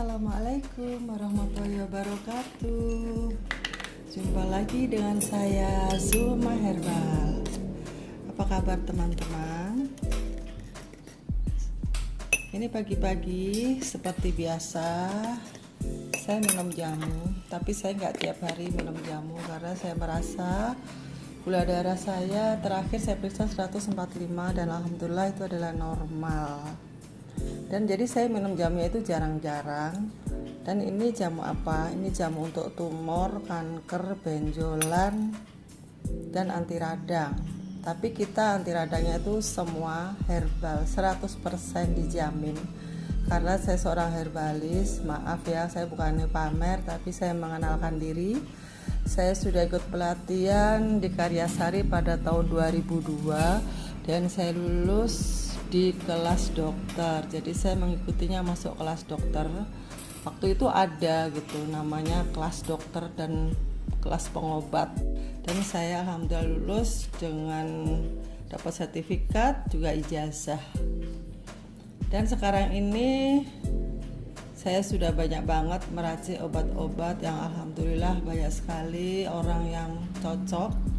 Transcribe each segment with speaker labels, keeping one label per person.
Speaker 1: Assalamualaikum warahmatullahi wabarakatuh. Jumpa lagi dengan saya Zulma Herbal. Apa kabar teman-teman? Ini pagi-pagi seperti biasa saya minum jamu, tapi saya nggak tiap hari minum jamu karena saya merasa gula darah saya terakhir saya periksa 145 dan alhamdulillah itu adalah normal. Dan jadi saya minum jamunya itu jarang-jarang. Dan ini jamu apa? Ini jamu untuk tumor, kanker, benjolan, dan anti radang. Tapi kita anti radangnya itu semua herbal, 100% dijamin. Karena saya seorang herbalis, maaf ya, saya bukannya pamer, tapi saya mengenalkan diri. Saya sudah ikut pelatihan di Karyasari pada tahun 2002 dan saya lulus di kelas dokter. Jadi saya mengikutinya masuk kelas dokter. Waktu itu ada gitu namanya kelas dokter dan kelas pengobat. Dan saya alhamdulillah lulus dengan dapat sertifikat juga ijazah. Dan sekarang ini saya sudah banyak banget meracik obat-obat yang alhamdulillah banyak sekali orang yang cocok.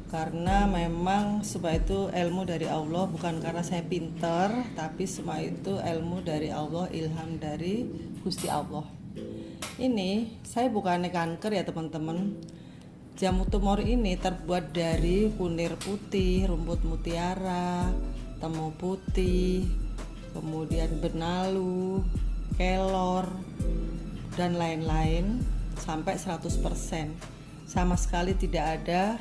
Speaker 1: Karena memang semua itu ilmu dari Allah, bukan karena saya pinter, tapi semua itu ilmu dari Allah, ilham dari Gusti Allah. Ini saya bukannya kanker ya teman-teman. Jamu tumor ini terbuat dari kunir putih, rumput mutiara, temu putih, kemudian benalu, kelor, dan lain-lain sampai 100%. Sama sekali tidak ada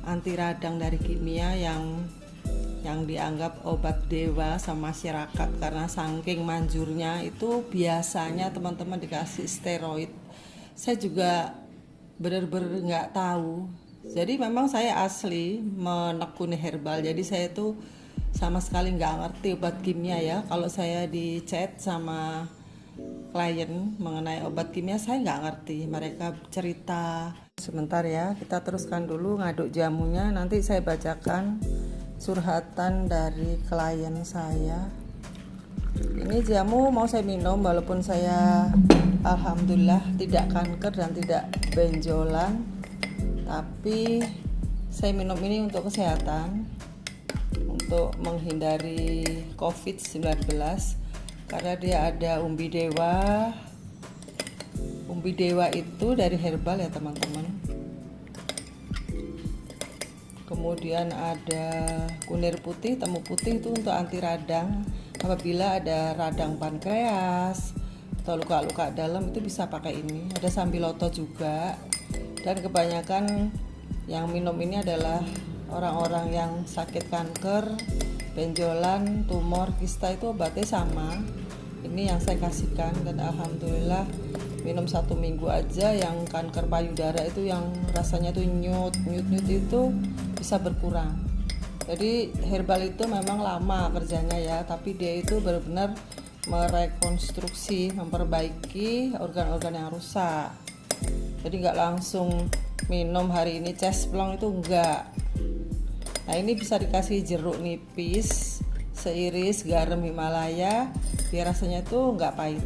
Speaker 1: anti radang dari kimia yang dianggap obat dewa sama masyarakat karena saking manjurnya itu biasanya teman-teman dikasih steroid. Saya juga benar-benar nggak tahu. Jadi memang saya asli menekuni herbal. Jadi saya tuh sama sekali nggak ngerti obat kimia ya. Kalau saya di chat sama klien mengenai obat kimia saya nggak ngerti. Mereka cerita. Sebentar ya, kita teruskan dulu ngaduk jamunya. Nanti saya bacakan curhatan dari klien saya. Ini jamu mau saya minum walaupun saya alhamdulillah tidak kanker dan tidak benjolan, tapi saya minum ini untuk kesehatan, untuk menghindari COVID-19 karena dia ada umbi dewa. Umbi dewa itu dari herbal ya teman-teman. Kemudian ada kunir putih, temu putih itu untuk anti radang. Apabila ada radang pankreas atau luka-luka dalam itu bisa pakai ini. Ada sambiloto juga. Dan kebanyakan yang minum ini adalah orang-orang yang sakit kanker, benjolan, tumor, kista itu obatnya sama. Ini yang saya kasihkan dan alhamdulillah minum 1 minggu aja yang kanker payudara itu yang rasanya tuh nyut itu bisa berkurang. Jadi herbal itu memang lama kerjanya ya, tapi dia itu benar-benar merekonstruksi, memperbaiki organ-organ yang rusak. Jadi nggak langsung minum hari ini cesplong itu enggak. Nah ini bisa dikasih jeruk nipis, seiris garam Himalaya biar rasanya tuh nggak pahit.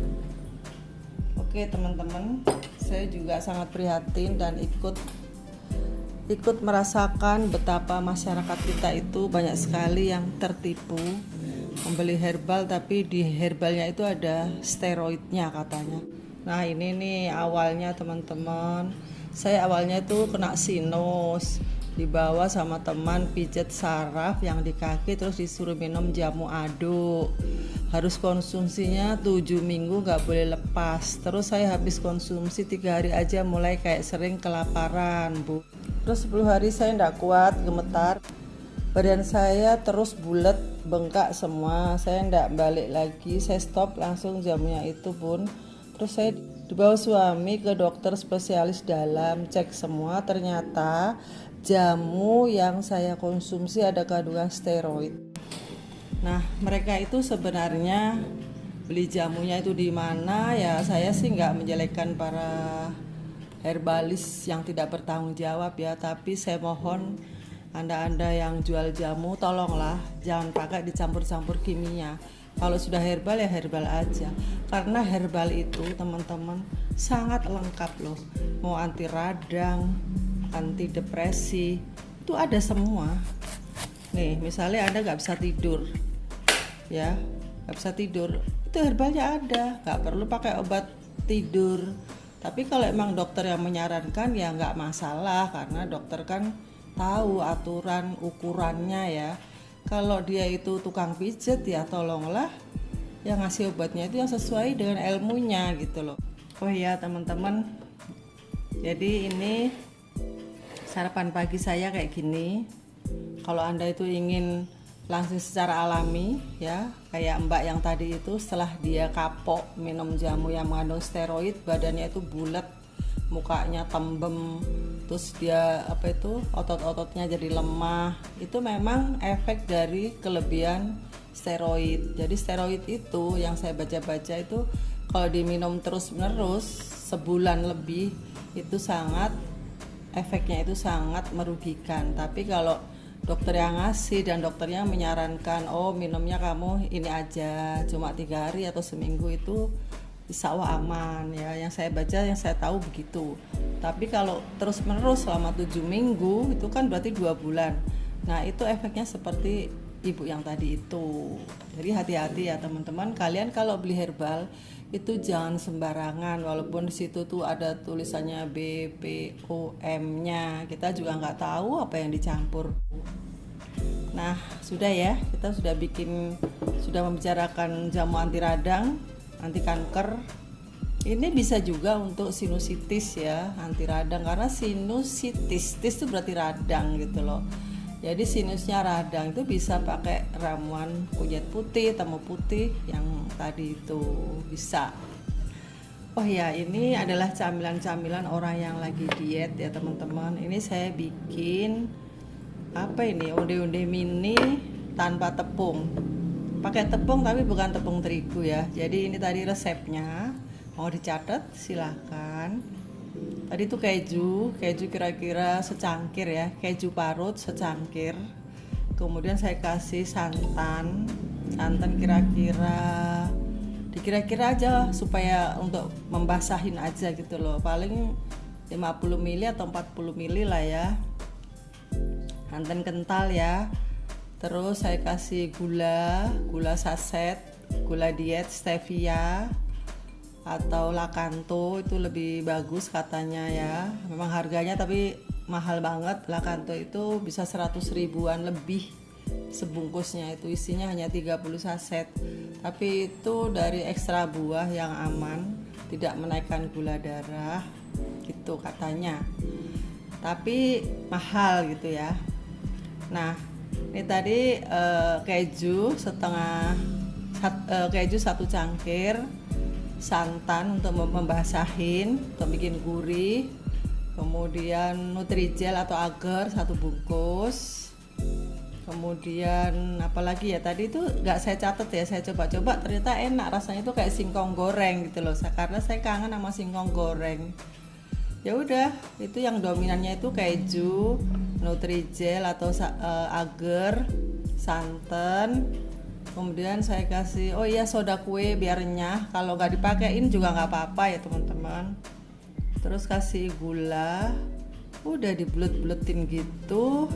Speaker 1: Oke teman-teman, saya juga sangat prihatin dan ikut merasakan betapa masyarakat kita itu banyak sekali yang tertipu membeli herbal, tapi di herbalnya itu ada steroidnya katanya. Nah ini nih awalnya teman-teman, saya awalnya tuh kena sinus, dibawa sama teman pijat saraf yang di kaki, terus disuruh minum jamu aduk. Harus konsumsinya 7 minggu gak boleh lepas. Terus saya habis konsumsi 3 hari aja mulai kayak sering kelaparan bu. Terus 10 hari saya gak kuat, gemetar. Badan saya terus bulat, bengkak semua. Saya gak balik lagi, saya stop langsung jamunya itu bun. Terus saya dibawa suami ke dokter spesialis dalam, cek semua, ternyata jamu yang saya konsumsi ada kandungan steroid. Nah, mereka itu sebenarnya beli jamunya itu di mana ya? Saya sih nggak menjelekkan para herbalis yang tidak bertanggung jawab ya, tapi saya mohon Anda yang jual jamu tolonglah jangan pakai dicampur-campur kimia. Kalau sudah herbal ya herbal aja, karena herbal itu teman-teman sangat lengkap loh. Mau anti radang, anti depresi, itu ada semua. Nih misalnya Anda nggak bisa tidur, ya nggak bisa tidur, itu herbalnya ada, nggak perlu pakai obat tidur. Tapi kalau emang dokter yang menyarankan ya nggak masalah, karena dokter kan tahu aturan ukurannya ya. Kalau dia itu tukang pijet ya tolonglah yang ngasih obatnya itu yang sesuai dengan ilmunya gitu loh. Oh iya teman-teman, jadi ini sarapan pagi saya kayak gini. Kalau Anda itu ingin langsung secara alami ya, kayak Mbak yang tadi itu, setelah dia kapok minum jamu yang mengandung steroid, badannya itu bulat, mukanya tembem, terus dia otot-ototnya jadi lemah. Itu memang efek dari kelebihan steroid. Jadi steroid itu yang saya baca-baca itu kalau diminum terus-menerus sebulan lebih itu efeknya itu sangat merugikan. Tapi kalau dokter yang ngasih dan dokternya menyarankan, oh minumnya kamu ini aja cuma 3 hari atau seminggu, itu insya Allah aman ya. Yang saya baca, yang saya tahu begitu. Tapi kalau terus menerus selama 7 minggu itu kan berarti 2 bulan. Nah itu efeknya seperti ibu yang tadi itu. Jadi hati-hati ya teman-teman, kalian kalau beli herbal itu jangan sembarangan, walaupun di situ tuh ada tulisannya BPOM nya, kita juga nggak tahu apa yang dicampur. Nah sudah ya, kita sudah membicarakan jamu anti radang, anti kanker. Ini bisa juga untuk sinusitis ya, anti radang, karena sinusitis itu berarti radang gitu loh. Jadi sinusnya radang itu bisa pakai ramuan kunyit putih, temu putih yang tadi itu bisa. Oh ya, ini adalah camilan-camilan orang yang lagi diet ya teman-teman. Ini saya bikin onde-onde mini tanpa tepung. Pakai tepung tapi bukan tepung terigu ya. Jadi ini tadi resepnya, mau dicatat silahkan. Tadi itu keju kira-kira secangkir ya, keju parut secangkir. Kemudian saya kasih santan kira-kira aja supaya untuk membasahin aja gitu loh. Paling 50 ml atau 40 ml lah ya. Santan kental ya. Terus saya kasih gula saset, gula diet stevia atau Lakanto, itu lebih bagus katanya ya. Memang harganya tapi mahal banget. Lakanto itu bisa 100 ribuan lebih sebungkusnya, itu isinya hanya 30 saset. Tapi itu dari ekstra buah yang aman, tidak menaikkan gula darah gitu katanya. Tapi mahal gitu ya. Nah, ini tadi keju satu cangkir, santan untuk membasahin, untuk bikin gurih, kemudian Nutrijel atau agar 1 bungkus, kemudian apalagi ya tadi itu nggak saya catat ya, saya coba-coba ternyata enak rasanya, itu kayak singkong goreng gitu loh, karena saya kangen sama singkong goreng. Ya udah, itu yang dominannya itu keju, Nutrijel atau agar, santan. Kemudian saya kasih soda kue biar renyah, kalau nggak dipakein juga nggak apa-apa ya teman-teman. Terus kasih gula, udah dibulet-buletin gitu.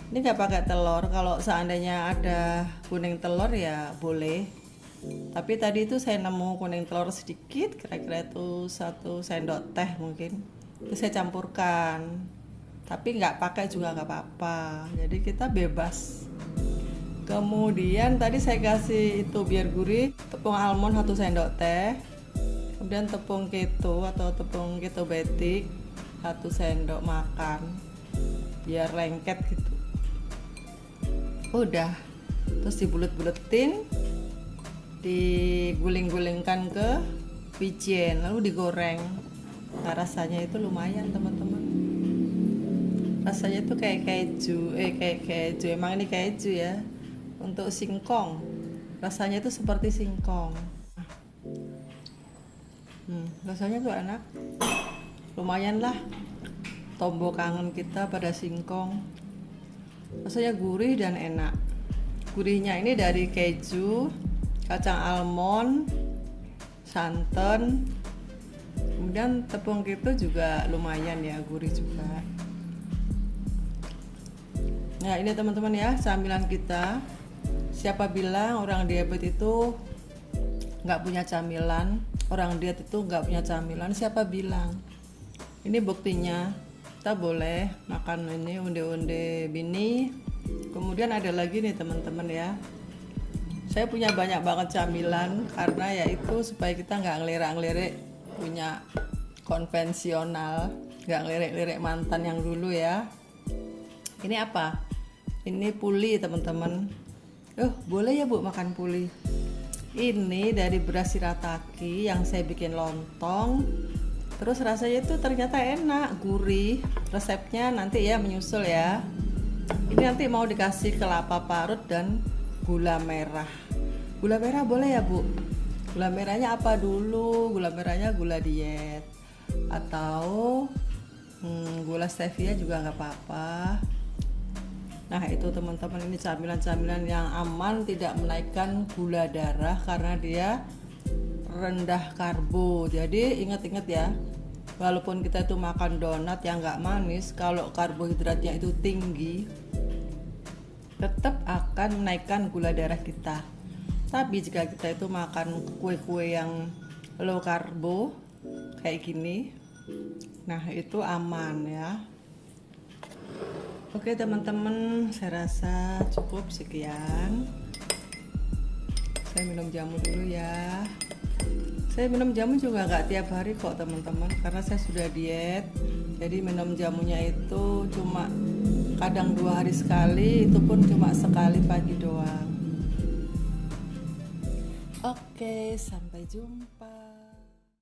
Speaker 1: Ini nggak pakai telur, kalau seandainya ada kuning telur ya boleh. Tapi tadi itu saya nemu kuning telur sedikit, kira-kira itu 1 sendok teh mungkin, itu saya campurkan. Tapi nggak pakai juga nggak apa-apa, jadi kita bebas. Kemudian tadi saya kasih itu biar gurih, tepung almond 1 sendok teh, kemudian tepung keto atau tepung keto batik 1 sendok makan biar lengket gitu. Udah, terus dibulet-buletin, diguling-gulingkan ke wijen, lalu digoreng. Nah rasanya itu lumayan teman-teman, rasanya itu kayak keju, emang ini keju ya. Untuk singkong, rasanya itu seperti singkong. Rasanya tuh enak, lumayan lah, tombol kangen kita pada singkong. Rasanya gurih dan enak. Gurihnya ini dari keju, kacang almond, santan, kemudian tepung keto juga lumayan ya, gurih juga. Nah ini teman-teman ya camilan kita. Siapa bilang orang diabetes itu nggak punya camilan, orang diet itu nggak punya camilan? Siapa bilang? Ini buktinya, kita boleh makan ini onde-onde bini. Kemudian ada lagi nih teman-teman ya, saya punya banyak banget camilan karena yaitu supaya kita nggak ngelirik-ngelirik, punya konvensional, nggak ngelirik-ngelirik mantan yang dulu ya. Ini apa? Ini puli teman-teman. Boleh ya Bu makan puli. Ini dari beras shirataki yang saya bikin lontong. Terus rasanya itu ternyata enak, gurih. Resepnya nanti ya menyusul ya. Ini nanti mau dikasih kelapa parut dan gula merah. Gula merah boleh ya Bu? Gula merahnya apa dulu? Gula merahnya gula diet atau gula stevia juga nggak apa-apa. Nah itu teman-teman, ini camilan-camilan yang aman, tidak menaikkan gula darah karena dia rendah karbo. Jadi ingat-ingat ya, walaupun kita itu makan donat yang nggak manis, kalau karbohidratnya itu tinggi tetap akan menaikkan gula darah kita. Tapi jika kita itu makan kue-kue yang low karbo kayak gini, nah itu aman ya. Oke teman-teman, saya rasa cukup sekian. Saya minum jamu dulu ya. Saya minum jamu juga nggak tiap hari kok teman-teman, karena saya sudah diet. Jadi minum jamunya itu cuma kadang 2 hari sekali, itu pun cuma sekali pagi doang. Oke, sampai jumpa.